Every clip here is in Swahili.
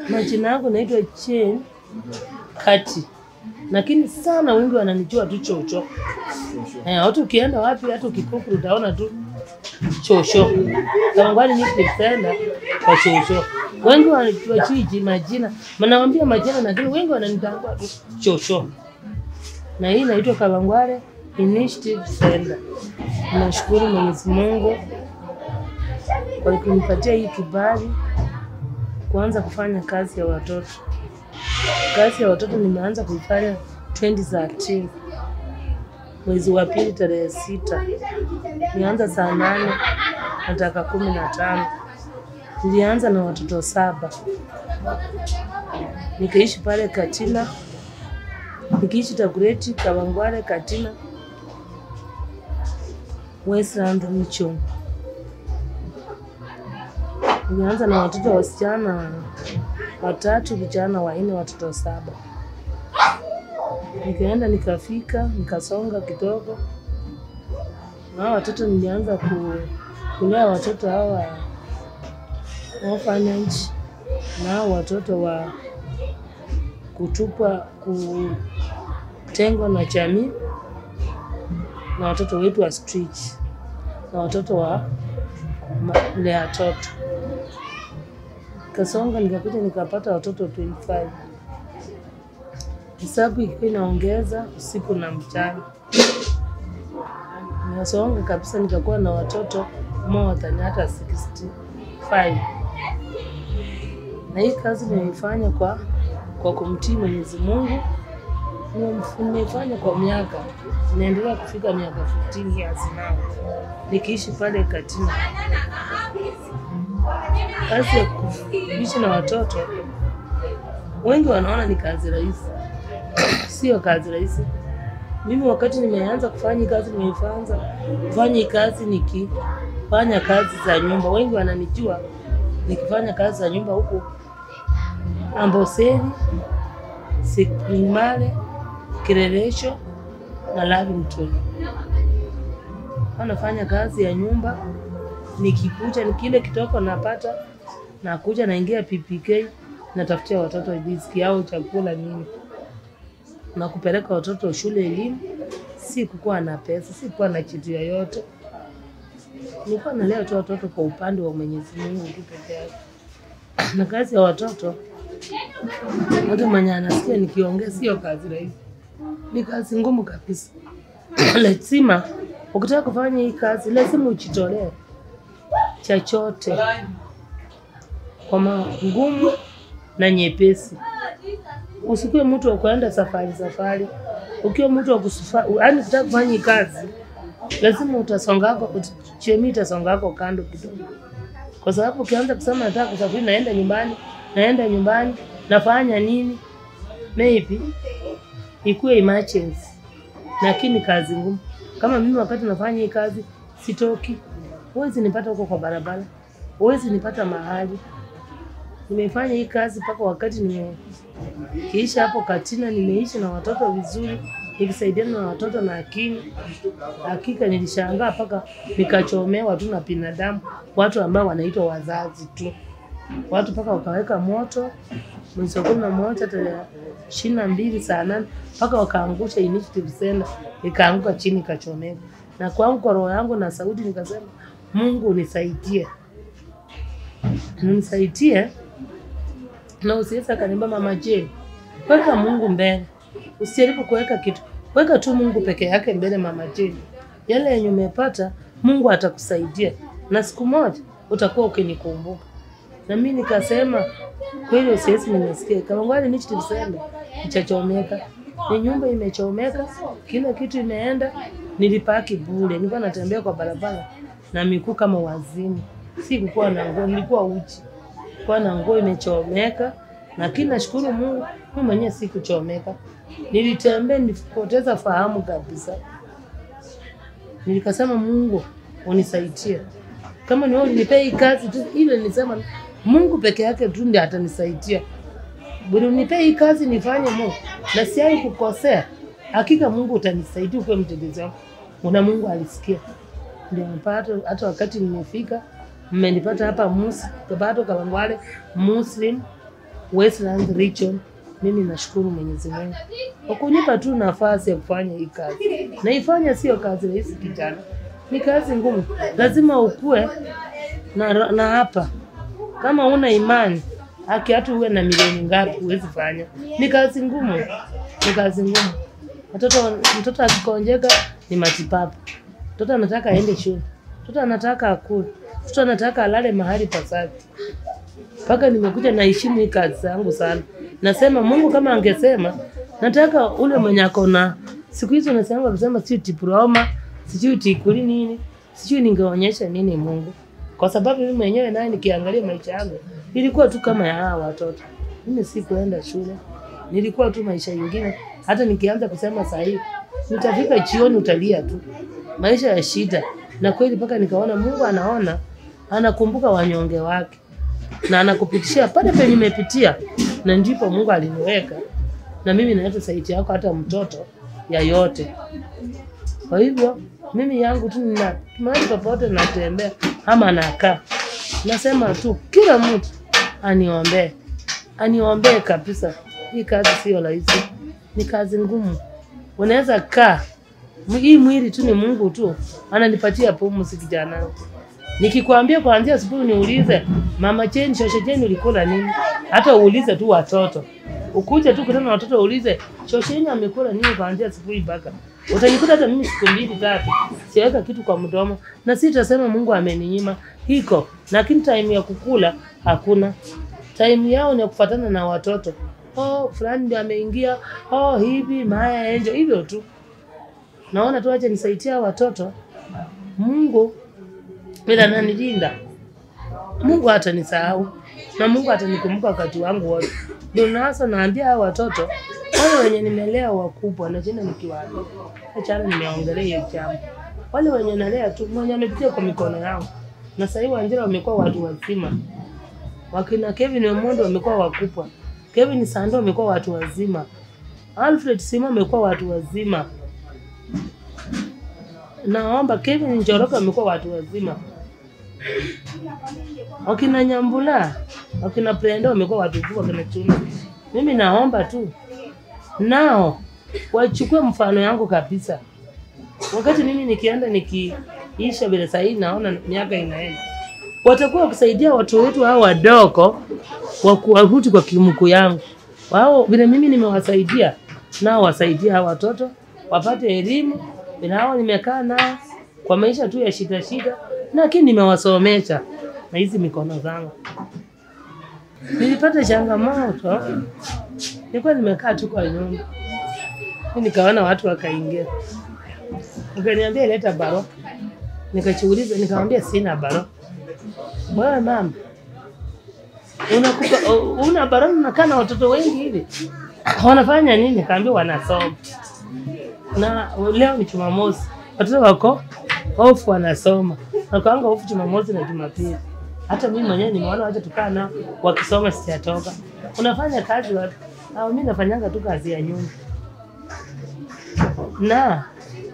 Majina yangu naitwa Jane Kati. Lakini sana wengi wananijua tu Chocho. Watu ukienda wapi hata ukikuku utaona tu Chocho. Kawangware nikipenda kwa Chocho. Wengi wanajua chiji majina. Mnawaambia majina lakini wengi wananitambua tu Chocho. Na hii inaitwa Kawangware Initiative Center. Nashukuru Mwenyezi Mungu kwa kunipatia hii kibali kuanza kufanya kazi ya watoto. Kazi ya watoto nimeanza kuifanya 2013. Mwezi wa pili tarehe 6. Nianza saa 8 nataka 15. Nilianza na watoto 7. Nikaishi pale Katina. Nikiishi Tagureti, Kawangware, Katina, Westland, Micho. Nilianza na watoto wasichana 3, vijana 4, watoto 7. Nikaenda nikafika, nikasonga kidogo. Na watoto nilianza kulea watoto hawa orphanage na watoto wa kutupwa, kutengwa na jamii, na watoto wetu wa street, na watoto wa lea watoto. Kasonga nikakuja nikapata watoto 25. Hesabu ilikuwa inaongeza usiku na mchana. Nikasonga kabisa nikakuwa na watoto more than hata 65. Na hii kazi nimeifanya kwa kumtii Mwenyezi Mungu. Nimeifanya kwa miaka. Naendelea kufika miaka 15 years now. Nikiishi pale Katina. Kazi ya kuishi na watoto wengi wanaona ni kazi rahisi. Sio kazi rahisi. Mimi wakati nimeanza kufanya kazi nimeanza kufanya kazi nikifanya kazi za nyumba. Wengi wananijua nikifanya kazi za nyumba huko Amboseli, Sikimale, Kireresho na Lavington. Wanafanya kazi ya nyumba. Nikikuja nikile kitoko napata, nakuja naingia PPK, natafutia watoto riziki yao, chakula nini. Na kupeleka watoto shule elimu. Si kukuwa na pesa, si kukuwa na kitu yoyote. Nilikuwa nalea tu watoto kwa upande wa Mwenyezi Mungu tu pekee yake. Na kazi ya watoto watu mwenye anasikia nikiongea sio kazi rahisi. Ni kazi ngumu kabisa. Lazima ukitaka kufanya hii kazi lazima ujitolee chochote kwa ngumu na nyepesi. Usikue mtu wa kwenda safari. Ukiwa mtu wa kusafari, yani ukitaka kufanya hii kazi lazima utasongako, chemi itasongako kando kidogo. Kwa sababu ukianza kusema nataka kusafiri naenda nyumbani, nafanya nini? Maybe ikuwe emergency. Lakini kazi ngumu. Kama mimi wakati nafanya hii kazi sitoki. Huwezi nipata huko kwa barabara. Huwezi nipata mahali. Nimefanya hii kazi mpaka wakati nimeisha hapo Katina, nimeishi na watoto vizuri, nikisaidiana na watoto na akili. Hakika nilishangaa mpaka nikachomewa tu na binadamu, watu ambao wanaitwa wazazi tu. Watu mpaka wakaweka moto, mwezi wa 11 tarehe 22 saa 8 mpaka wakaangusha Initiative Center, ikaanguka chini ikachomeka. Na kwangu kwa roho yangu na sauti nikasema, Mungu unisaidie. Unisaidie. Na usiweza kaniambia Mama Jane, weka Mungu mbele. Usijaribu kuweka kitu. Weka tu Mungu peke yake mbele Mama Jane. Yale yenye umepata Mungu atakusaidia. Na siku moja utakuwa ukinikumbuka. Na mimi nikasema kweli usiwezi nimesikia. Kawangware Initiative Center ichachomeka. Ni nyumba imechomeka, kila kitu imeenda, nilipaki bure. Nilikuwa natembea kwa barabara na miguu kama wazimu. Si kukuwa na nguo, nilikuwa uchi. Kwa na nguo imechomeka, lakini nashukuru Mungu, mimi mwenyewe sikuchomeka. Nilitembea nilipoteza fahamu kabisa. Nilikasema Mungu unisaidie. Kama ni wewe unipea hii kazi tu, ile nilisema Mungu peke yake tu ndiye atanisaidia. Bwana unipea hii kazi nifanye Mungu. Na siai kukosea. Hakika Mungu utanisaidia kwa mtetezi wangu. Na Mungu alisikia. Ndio mpata hata wakati nimefika, mmenipata hapa bado Kawangware Muslim Westlands region. Mimi nashukuru Mwenyezi Mungu kwa kunipa tu nafasi ya kufanya hii kazi. Naifanya sio kazi rahisi kijana. Ni kazi ngumu. Lazima ukue na hapa. Kama una imani, hata uwe na milioni ngapi huwezi fanya. Ni kazi ngumu. Ni kazi ngumu. Mtoto akikonjeka ni matibabu. Mtoto anataka aende shule. Mtoto anataka akule. Mtoto anataka alale mahali pasafi. Paka nimekuja naheshimu hii kazi zangu sana. Nasema Mungu kama angesema nataka ule mwenye akona siku hizo nasema sio diploma, sijui tikuli nini, sijui ningeonyesha nini Mungu. Kwa sababu mimi mwenyewe naye nikiangalia maisha yangu ilikuwa tu kama ya hawa watoto. Mimi sikuenda shule. Nilikuwa tu maisha mengine. Hata nikianza kusema sahihi nitafika jioni utalia tu. Maisha ya shida. Na kweli paka nikaona Mungu anaona, anakumbuka wanyonge wake. Na anakupitishia pale penye nimepitia, na ndipo Mungu aliniweka. Na mimi naenda saiti yako hata mtoto ya yote. Kwa hivyo mimi yangu tu nina mahali popote natembea ama nakaa. Nasema tu kila mtu aniombee. Aniombee kabisa. Hii kazi sio rahisi. Ni kazi ngumu. Unaweza kaa. Hii mwili tu ni Mungu tu ananipatia pumzi kijana. Nikikwambia kuanzia asubuhi niulize mama Jane, shosho Jane ulikula nini? Hata uulize tu watoto. Ukuje tu kutana na watoto uulize shosho Jane amekula nini kuanzia asubuhi mpaka. Utajikuta hata mimi siku 2-3 siweka kitu kwa mdomo na sitasema Mungu ameninyima. Hiko, lakini time ya kukula hakuna. Time yao ni kufuatana na watoto. Fulani ndiye ameingia. Hivi Maya Angel hivyo tu. Naona tu aje nisaidia watoto. Mungu bila ananilinda. Mungu hatanisahau na Mungu atanikumbuka wakati wangu wote. Ndio nasa naambia hao watoto wale wenye nimelea wakubwa na jina nikiwaambia. Acha nimeongelea hiyo jambo. Wale wenye nalea tu mwenye amepitia kwa mikono yangu. Na sasa hivi Angela wamekuwa watu wazima. Wakina Kevin Omondo wamekuwa wakubwa. Kevin Sando wamekuwa watu wazima. Alfred Sima wamekuwa watu wazima. Naomba Kevin Njoroka wamekuwa watu wazima. Wakina Nyambula, wakina Prenda wamekuwa watu wakubwa kana chuma. Mimi naomba tu nao wachukue mfano yangu kabisa. Wakati mimi nikienda nikiisha bila sahihi naona miaka inaenda. Watakuwa kusaidia watu wetu hao wadogo warudi kwa kimku yangu. Wao vile mimi nimewasaidia nao wasaidia hao watoto wapate elimu. Binao nimekaa nao kwa maisha tu ya shida lakini nimewasomesha na hizi mikono zangu. Nilipata changamoto. Nilikuwa nimekaa tu kwa nyumba. Nikaona watu wakaingia. Wakaniambia leta baro. Nikachuuliza nikamwambia sina baro. Bwana mama. Una baro unakaa na watoto wengi hivi. Wanafanya nini? Nikamwambia wanasoma. Na leo ni Jumamosi. Watoto wako hofu wanasoma. Wakaanga hofu Jumamosi na Jumapili. Hata mimi mwenyewe nimeona wacha tukaa nao wakisoma sijatoka. Unafanya kazi wapi? Mimi nafanyanga tu kazi ya nyumba. Na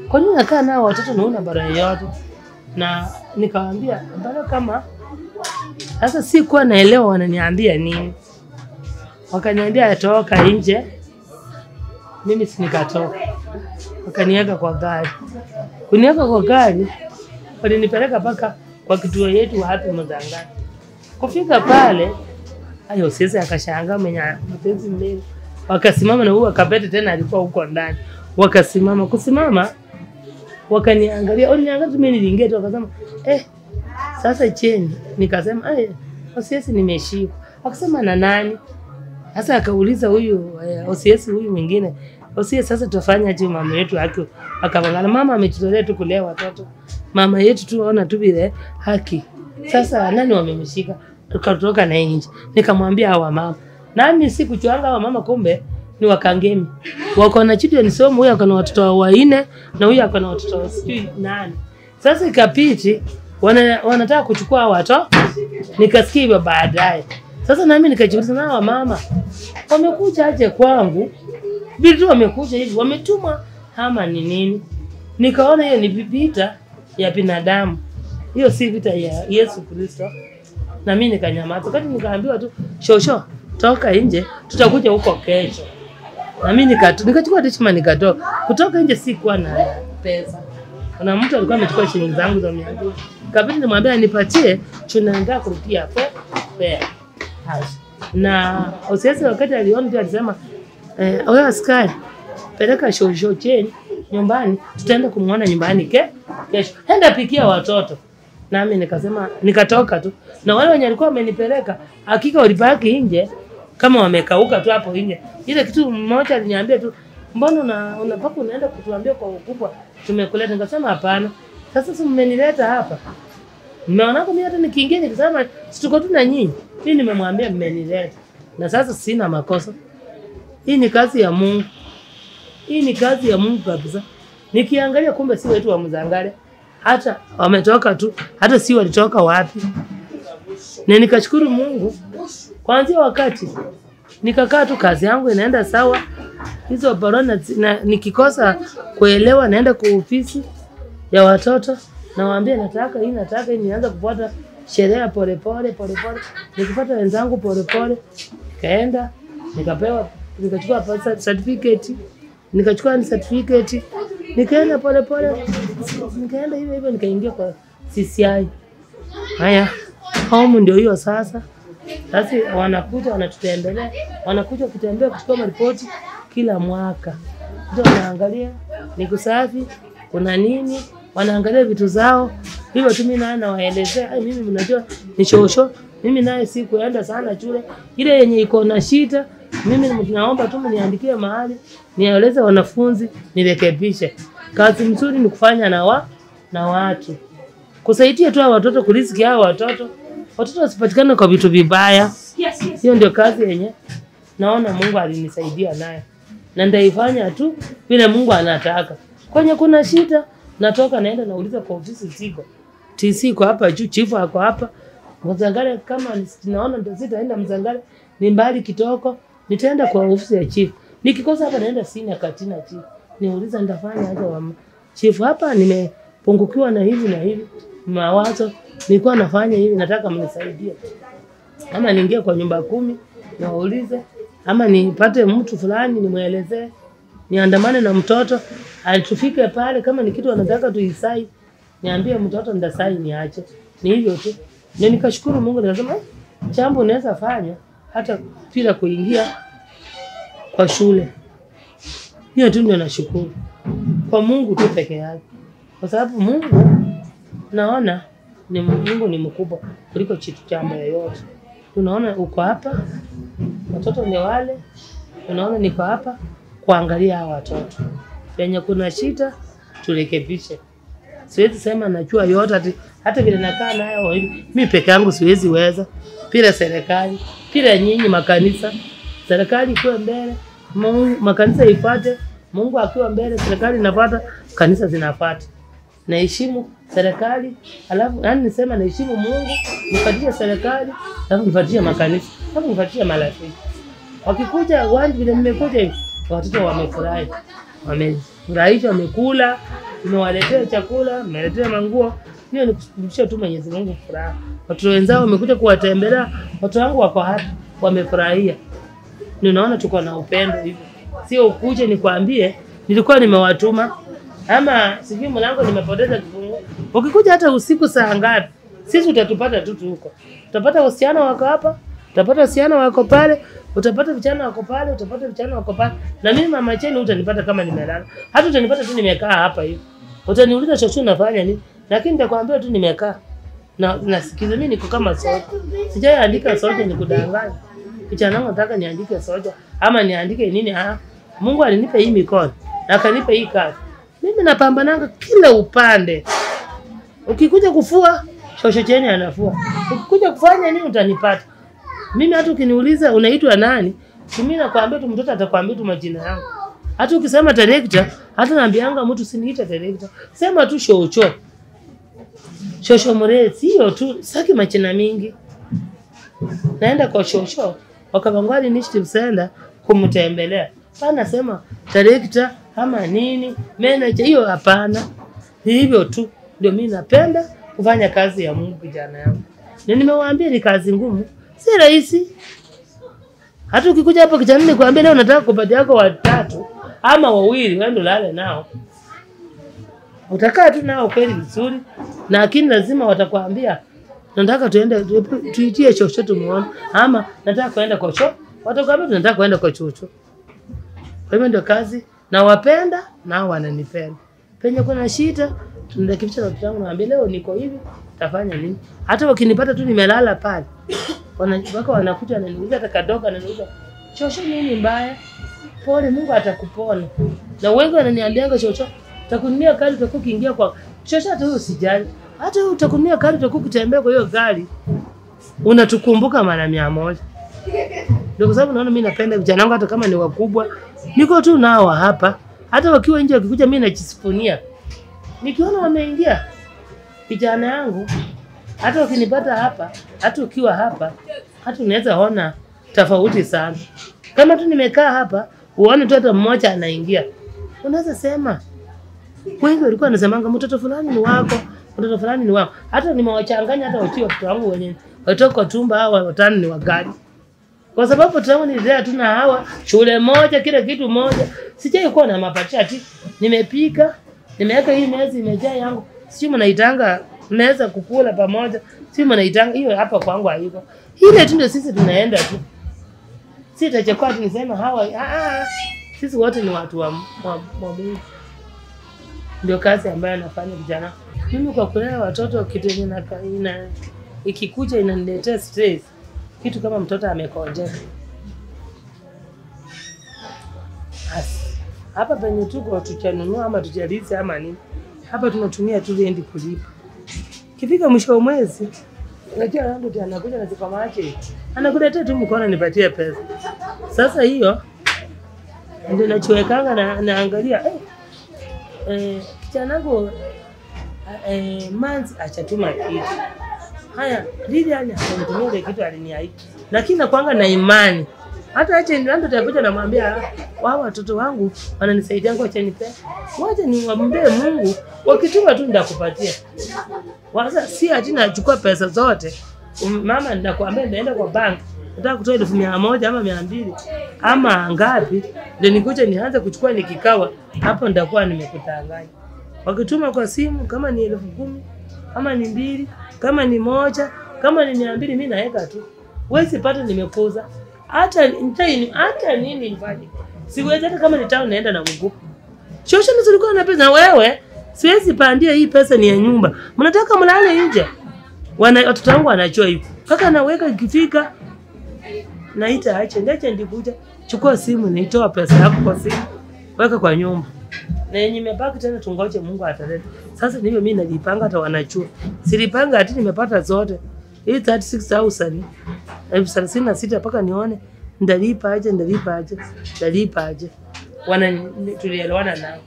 kwa nini nakaa nao watoto naona bara yote? Na nikawaambia bado kama sasa sikuwa naelewa wananiambia nini. Wakaniambia atoka nje. Mimi si nikatoka. Wakaniweka kwa gari. Kuniweka kwa gari, walinipeleka paka kwa kituo yetu hapo Mzangani. Kufika pale, ayo sisi akashangaa mwenye mpenzi mbele. Wakasimama na huyu akapete tena alikuwa huko ndani. Wakasimama, kusimama wakaniangalia. Waliniangalia mimi niliingia tu wakasema, sasa cheni. Nikasema, OCS nimeshika. Akasema na nani? Sasa akauliza huyu OCS huyu mwingine. OCS sasa tutafanya aje mama yetu haki? Akabangana mama ametutolea tu kulea watoto. Mama yetu tunaona tu vile haki. Sasa nani wamemshika? Tukatoka na nje. Nikamwambia hawa mama. Nami sikuchuanga hawa mama kumbe ni wakangemi. Wako na chitu ni somo huyu akana watoto wanne na huyu akana watoto 8. Sasa ikapiti wanataka kuchukua watoto. Nikasikia hivyo baadaye. Sasa nami nikajiuliza na hawa mama wamekuja aje kwangu? Bidu wamekuja hivi, wametuma ama ni nini? Nikaona hiyo ni vita ya binadamu. Hiyo si vita ya Yesu Kristo. Na mimi nikanyamaza. Wakati nikaambiwa tu, "Shosho, toka nje, tutakuja huko kesho. Na mimi nikachukua tishima nikatoka. Kutoka nje sikuwa na pesa. Kuna mtu alikuwa amechukua shilingi zangu za 200. Kabidi nimwambia nipatie, tunaenda kurudia fare. Na Osiasi wakati aliona tu alisema wewe askari peleka shosho cheni nyumbani, tutaenda kumuona nyumbani kesho. Enda pikia watoto. Nami nikasema nikatoka tu. Na wale wenye walikuwa wamenipeleka hakika walibaki nje kama wamekauka tu hapo nje. Ile kitu mmoja aliniambia tu, mbona unapaka unaenda kutuambia kwa ukubwa tumekuleta? Nikasema hapana. Sasa si mmenileta hapa. Mmeona mimi hata nikiingia nikisema tuko tu na nyinyi. Mimi nimemwambia mmenileta. Na sasa sina makosa. Hii ni kazi ya Mungu. Hii ni kazi ya Mungu kabisa. Nikiangalia kumbe si wetu wa Mzangale. Hata wametoka tu, hata si walitoka wapi. Na nikashukuru Mungu. Kuanzia wakati nikakaa tu kazi yangu inaenda sawa. Hizo barona nikikosa kuelewa naenda kwa ofisi ya watoto nawaambia nataka hii nianza kufuata sheria polepole. Nikifuata wenzangu polepole kaenda nikapewa nikachukua certificate nikaenda polepole nikaenda hivyo nikaingia kwa CCI. Haya home ndio hiyo sasa. Sasa wanakuja wanatutembelea, wanakuja kutembea kuchukua ripoti kila mwaka. Ndio wanaangalia ni kusafi, kuna nini, wanaangalia vitu zao. Hivyo tu mimi naye nawaelezea, mimi mnajua ni shosho, mimi naye si kuenda sana shule. Ile yenye iko na shida, mimi naomba tu mniandikie mahali, nieleze wanafunzi, nirekebishe. Kazi nzuri ni kufanya na watu. Kusaidia tu watoto kuriziki hao watoto. Watoto wasipatikane kwa vitu vibaya. Hiyo ndio kazi yenye naona Mungu alinisaidia nayo. Na ndaifanya tu vile Mungu anataka. Kwenye kuna shida natoka naenda nauliza kwa ofisi ziko. TC kwa hapa juu, chief ako hapa. Mzangale kama naona ndio sitaenda Mzangale ni mbali kitoko, nitaenda kwa ofisi ya chief. Nikikosa hapa naenda senior katina chief. Niuliza ndafanya aje wa chief hapa nimepungukiwa na hivi mawazo. Nilikuwa nafanya hivi nataka mnisaidie. Ama niingie kwa nyumba 10 niwaulize, ama nipate mtu fulani nimuelezee, niandamane na mtoto atufike pale kama ni kitu anataka tuisai, niambie mtoto ndasai niache. Ni hivyo tu. Na nikashukuru Mungu nikasema jambo naweza fanya hata bila kuingia kwa shule. Hiyo tu ndio nashukuru. Kwa Mungu tu peke yake. Kwa sababu Mungu naona ni Mungu ni mkubwa kuliko kitu jambo yoyote. Tunaona uko hapa, watoto ni wale, unaona niko hapa kuangalia hawa watoto. Penye kuna shida turekebishe. Siwezi sema najua yote hata vile nakaa nayo hivi. Mimi peke yangu siwezi weza. Bila serikali, bila nyinyi makanisa. Serikali ikuwe mbele, makanisa ifuate. Mungu akiwa mbele, serikali inafuata, kanisa zinafuata. Naheshimu serikali, alafu nisema naheshimu Mungu, nifuatie serikali, alafu nifuatie makanisa, alafu nifuatie marafiki. Wakikuja wandi vile mmekuja hivi, watoto wamefurahi. Wamefurahi, wamekula, nimewaletea chakula, nimewaletea manguo. Hiyo ni kushukuru tu Mwenyezi Mungu furaha. Watoto wenzao wamekuja kuwatembelea, watoto wangu wako hapa, wamefurahia. Ninaona tuko na upendo hivi. Sio ukuje nikwambie nilikuwa nimewatuma ama sijui mlango nimepoteza kifunguo. Ukikuja hata usiku saa ngapi, sisi utatupata tu huko. Utapata wasichana wako hapa, utapata wasichana wako pale, utapata vijana wako pale, utapata vijana wako pale. Na mimi mama cheni utanipata kama nimelala. Hata utanipata tu nimekaa hapa hivi. Utaniuliza chochote nafanya nini? Lakini nitakwambia tu nimekaa. Na nasikiza mimi niko kama soja. Sijaandika soja nikudanganya. Kijana wangu nataka niandike soja ama niandike nini? Mungu alinipa hii mikono na akanipa hii kazi. Mimi napambananga kila upande. Ukikuja kufua, shosho cheni anafua. Ukikuja kufanya nini utanipata. Mimi hata ukiniuliza unaitwa nani? Mimi nakwambia tu mtoto atakwambia tu majina yangu. Hata ukisema director, hata naambianga mtu usiniite director. Sema tu shosho. Shosho Muresi hiyo tu, saki majina mingi. Naenda kwa shosho, wakabangwali initiative center kumtembelea. Pana sema director ama nini, manager, hiyo hapana. Hivyo tu ndio mimi napenda kufanya kazi ya Mungu kijana yangu. Na nimewaambia ni kazi ngumu, si rahisi. Hata ukikuja hapa kijana nikwambia leo nataka kupatia yako 3 ama 2 wewe ndo lale nao. Utakaa tu nao kweli vizuri, lakini lazima watakwambia nataka tuende tuitie chocho tumuone, ama nataka kwenda kwa choo. Watakwambia tunataka kwenda kwa chocho. Kwa hivyo ndio kazi, na wapenda nao wananipenda. Penye kuna shida tunakipisha na watoto wangu, naambia leo niko hivi, tafanya nini? Hata wakinipata tu nimelala pale, wanakuja wananiuliza, hata kadogo ananiuliza, chocho nini mbaya? Pole, Mungu atakupona. Na wengi wananiambianga chocho takunia kali utakuwa ukiingia kwa chocho, hata wewe usijali. Hata wewe utakunia kali utakuwa kutembea kwa hiyo gari. Unatukumbuka mara 100. Ndio kwa sababu naona mimi napenda vijana wangu hata kama ni wakubwa. Niko tu nao hapa. Hata wakiwa nje wakikuja mimi najisifunia. Nikiona wameingia vijana yangu, hata ukinipata hapa, hata ukiwa hapa, hata unaweza ona tofauti sana. Kama tu nimekaa hapa, uone tu hata mmoja anaingia. Unaweza sema wengi walikuwa wanasemanga mtoto fulani ni wako, mtoto fulani ni wako. Hata nimewachanganya hata watoto wangu wenyewe. Watoto tumba hawa watano ni wakali. Kwa sababu watoto wangu nililea tu na hawa shule moja, kila kitu moja. Sijai kuwa na mapachati. Nimepika, nimeweka hii meza imejaa yangu. Sijui mnaitanga mnaweza kukula pamoja. Sijui mnaitanga hiyo hapa kwangu haiko. Ile tu ndio sisi tunaenda tu. Sitachekwa tu nisema hawa sisi wote ni watu wa Mungu. Ndio kazi ambayo nafanya vijana. Mimi kwa kulea watoto kitu yenye ikikuja inaniletea stress. Kitu kama mtoto amekonjeka. Hapa penye tuko tuchanunua ama tujalize ama nini. Hapa tunatumia tu rendi kulipa. Kifika mwisho wa mwezi, unajua ndio anakuja na supermarket. Anakuletea tu mkono nipatie pesa. Sasa hiyo ndio nachowekanga na naangalia kijanago manzi achatuma kitu. Haya, Lilian anatumia ile kitu aliniahidi. Lakini nakuanga na imani. Hata acha ndio atakuja na mwambia wao watoto wangu wananisaidia ngo acha nipe. Wacha niwaambie Mungu wakituma tu ndakupatia. Waza si ati nachukua pesa zote. Mama nitakwambia naenda kwa bank. Nataka kutoa 100 ama 200 ama ngapi ndio nikuje nianze kuchukua nikikawa, hapo nitakuwa nimekutanganya. Wakituma kwa simu kama ni 10,000 kama ni 2 kama ni 1 kama ni 200 mimi naweka tu. Wewe sipata nimekuza. Hata nini nifanye? Siwezi hata kama ni town naenda na mguu. Shosha nilikuwa na pesa na wewe siwezi pandia hii pesa ni ya nyumba. Mnataka mlale nje. Watoto wangu wanajua hivyo. Kaka naweka ikifika naita acha ndikuja chukua simu nitoa pesa yako kwa simu weka kwa nyumba. Na yenye nimebaki tena tungoje Mungu ataleta. Sasa ndivyo mimi nalipanga hata wanachua. Silipanga ati nimepata zote. Hii 36,000. 36 mpaka nione ndalipa aje. Tulielewana nao.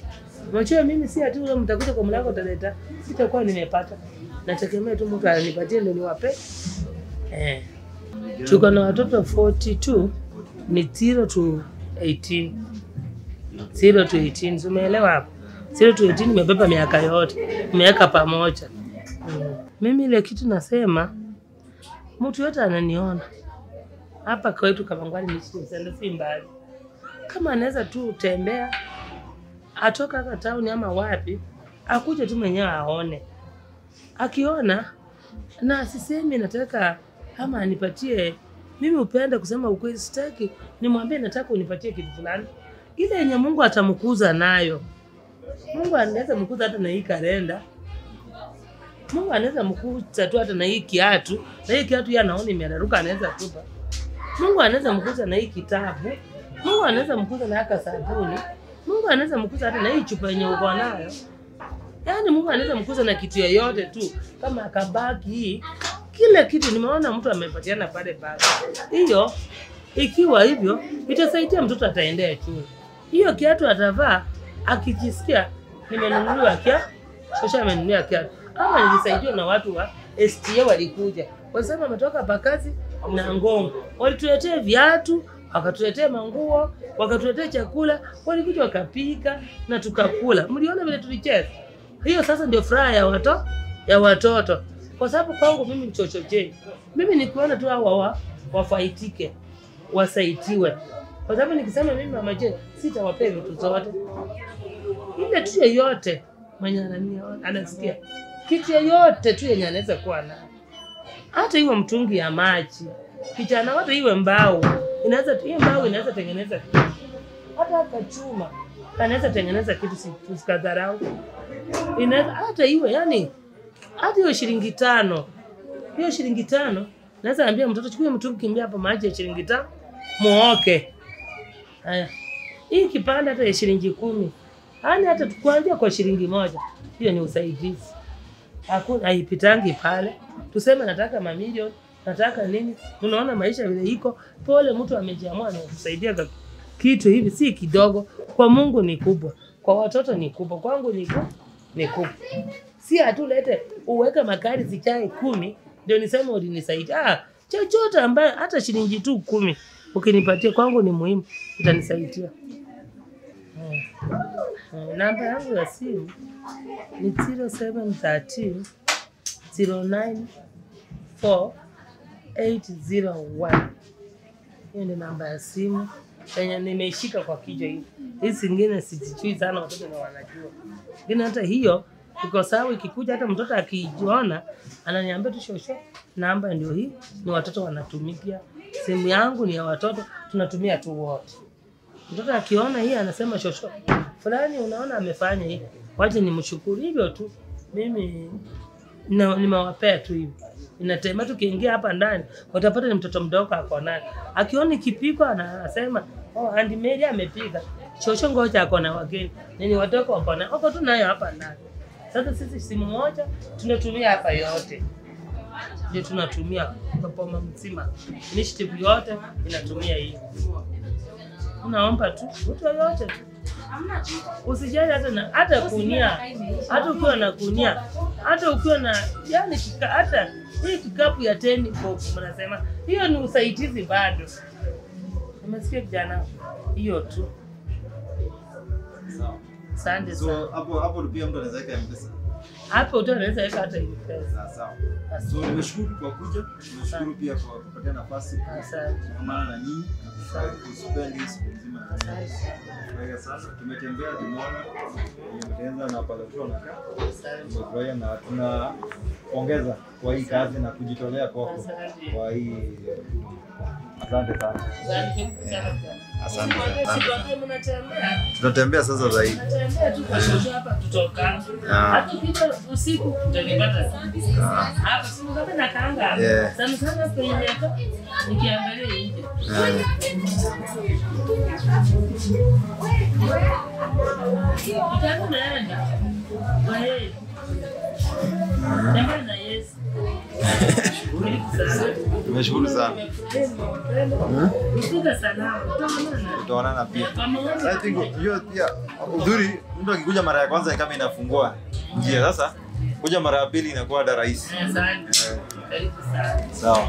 Mwache mimi si ati ule mtakuja kwa mlango utaleta. Sitakuwa nimepata. Nategemea tu mtu anipatie ndio niwape. Tuko na watoto 42 ni 0 to 18. 0 to 18. Umeelewa hapo? 0 to 18 nimebeba miaka yote. Nimeweka pamoja. Mimi ile kitu nasema mtu yote ananiona. Hapa kwetu Kamangwani ni si mbali. Kama anaweza tu tembea atoka hata town ama wapi, akuje tu mwenyewe aone. Akiona na sisemi nataka ama anipatie, mimi upenda kusema ukweli, sitaki nimwambie nataka unipatie kitu fulani. Ile yenye Mungu atamkuza nayo. Mungu anaweza mkuza hata na hii kalenda. Mungu anaweza mkuza tu hata na hii kiatu. Na hii kiatu yeye anaona imeraruka anaweza tupa. Mungu anaweza mkuza na hii kitabu. Mungu anaweza mkuza na haka sabuni. Mungu anaweza mkuza hata na hii chupa yenye uko nayo. Yaani Mungu anaweza mkuza na kitu yoyote tu. Kama akabaki hii, kila kitu nimeona mtu amepatiana pale pale. Hiyo ikiwa hivyo itasaidia mtoto ataendea shule. Hiyo kiatu atavaa akijisikia nimenunuliwa kiatu, shosha amenunulia kiatu. Ama nilisaidiwa na watu wa STA walikuja. Wasema wametoka pakazi na Ngong. Walituletea viatu, wakatuletea manguo, wakatuletea chakula, walikuja wakapika na tukakula. Mliona vile tulicheza? Hiyo sasa ndio furaha ya watoto. Kwa sababu kwangu mimi ni chochote. Mimi nikiona tu hao wafaitike. wasaitiwe. Kwa sababu nikisema mimi mama Jane sitawapea vitu zote. Ile tu yoyote mwenye anasikia. Kitu yoyote tu yenye anaweza kuwa nayo. Hata iwe mtungi ya maji. Kijana hata iwe mbao. Hiyo mbao inaweza tengeneza kitu. Hata kachuma anaweza tengeneza kitu usikadharau. Inaweza hata iwe yani hata hiyo shilingi 5. Hiyo shilingi 5 naweza ambia mtoto chukua mtungi kimbia hapa maji ya shilingi 5 muoke. Haya. Hii kipanda hata ya shilingi 10. Yaani hata tukuanzia kwa shilingi 1. Hiyo ni usaidizi. Hakuna haipitangi pale. Tuseme nataka mamilioni, nataka nini? Unaona maisha vile iko. Pole mtu amejiamua na kusaidia kitu hivi si kidogo. Kwa Mungu ni kubwa. Kwa watoto ni kubwa. Kwangu ni kubwa. Si hatulete uweke makari zichai 10 ndio niseme ulinisaidia. Chochote ambaye hata shilingi tu 10 ukinipatia kwangu ni muhimu itanisaidia. Namba yangu ya simu ni 0713 094 Hiyo ni namba ya simu yenye nimeishika kwa kichwa hivi. Hizi zingine sijui sana watoto na wanajua. Lakini hata hiyo iko sawa ikikuja hata mtoto akijiona ananiambia tu shosho namba ndio hii ni watoto wanatumikia. Simu yangu ni ya watoto tunatumia tu wote. Mtoto akiona hii anasema shosho fulani unaona amefanya hii. Waje nimshukuru hivyo tu. Mimi nimewapea tu hivi. Inatema tukiingia hapa ndani utapata ni mtoto mdogo ako naye. Akiona kipiko anasema Auntie Mary amepika. Shosho ngoja ako na wageni. Nini watoto wako na wako tu nayo hapa ndani. Sasa sisi simu moja tunatumia hapa yote. Ndio tunatumia kwa poma mzima. Initiative yote inatumia hii. Unaomba tu mtu yote tu. Usijali hata kunia. Hata ukiwa na kunia. Hata ukiwa na yani hata hii kikapu ya 10 bob mnasema hiyo ni usaidizi bado. Umesikia kijana? Hiyo tu. Asante sana. So hapo pia mtu anaweza weka M-Pesa. Hapo mtu anaweza weka hata M-Pesa. Sawa. So nimeshukuru kwa kuja. Nimeshukuru pia kwa kupatia nafasi. Asante. Maana na nyinyi kuspend hizo nzima. Asante. Sasa tumetembea tumeona tumeanza na pale tu anakaa. Tumefurahia na tunaongeza kwa hii kazi na kujitolea kwako kwa hii. Asante sana. Asante sana. Tunatembea sasa zaidi. Tunatembea tu kwa shosho hapa tutoka. Hata kitu usiku tutanipata. Hapa simu kama na kanga. Sana sana kwenye nyaka nikiangalia nje. Ndio naenda. Wewe. Ndio na Yesu. Tumeshukuru sana. Tutaonana pia. I think hiyo pia udhuri mtu akikuja mara ya kwanza kama inafungua njia, sasa kuja mara ya pili inakuwa rahisi. Sawa.